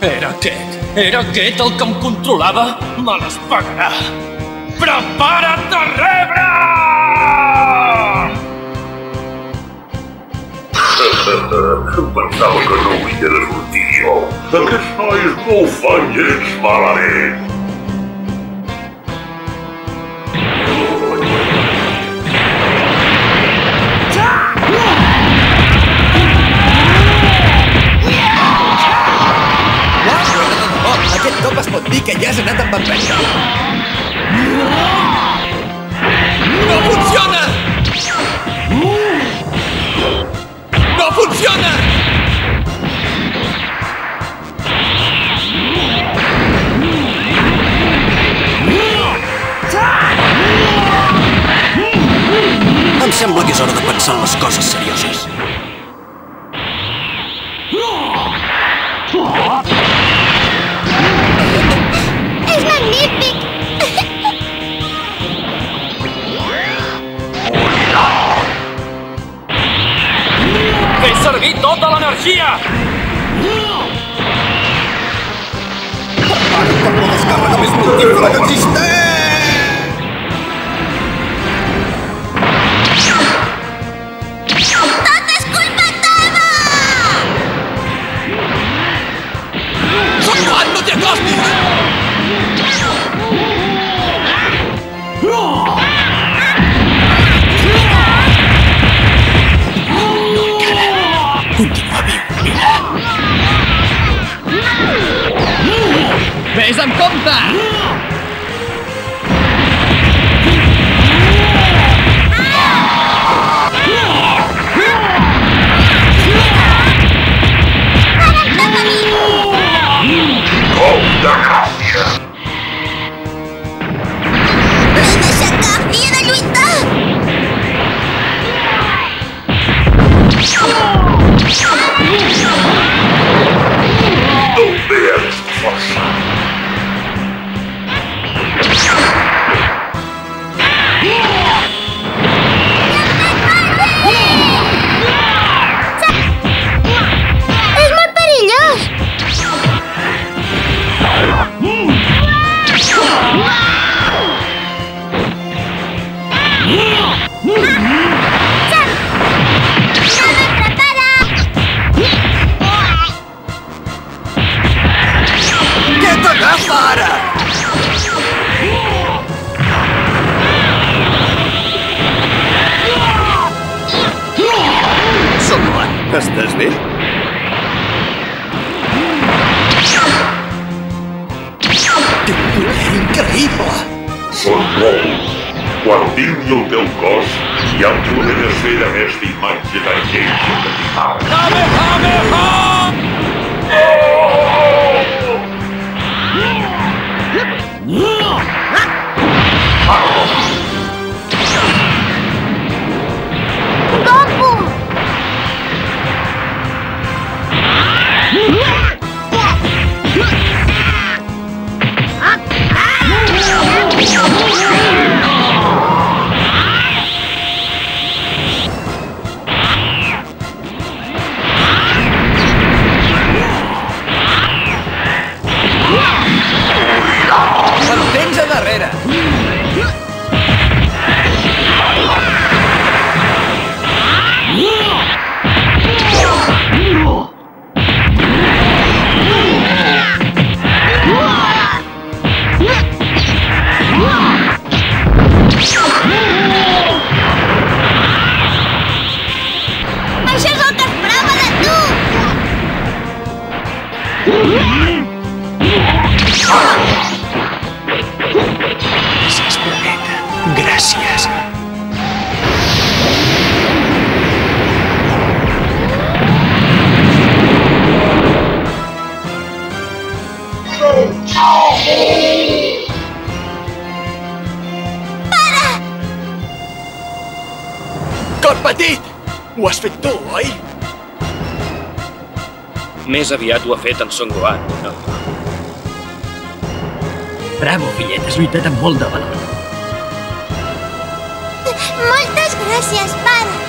Era aquest el que em controlava? Me les pagarà! Prepara't a rebre! Pensava que no havia de sortir jo. Aquests nois no ho fan gens malament. Aquest cop es pot dir que ja has anat amb empenta. No funciona! No funciona! Em sembla que és hora de pensar en les coses serioses. És magnífic! Fes servir tota l'energia! Ara com la descàrrega més mortífera que existeix! Tot és culpa teva! Son Juan, no t'hi acostis! Continua viu, mira. Ves amb compte! Com de gràcia! Deixa que havia de lluitar! D'on ve aquesta força? És molt perillós! Què t'agafa ara? Son Juan, estàs bé? Té un poder increïble! Són molts. Quan tingui el teu cos, ja em podré fer d'aquesta imatge tan lleixa que t'hi parla. Goku! El tens a darrere! Això és el que esperava de tu! Gràcies, planeta. Gràcies. Cor petit! Ho has fet tu, oi? Més aviat ho ha fet en Son Gohan, no? Bravo, fillet, has lluitat amb molt de valor. Moltes gràcies, pare!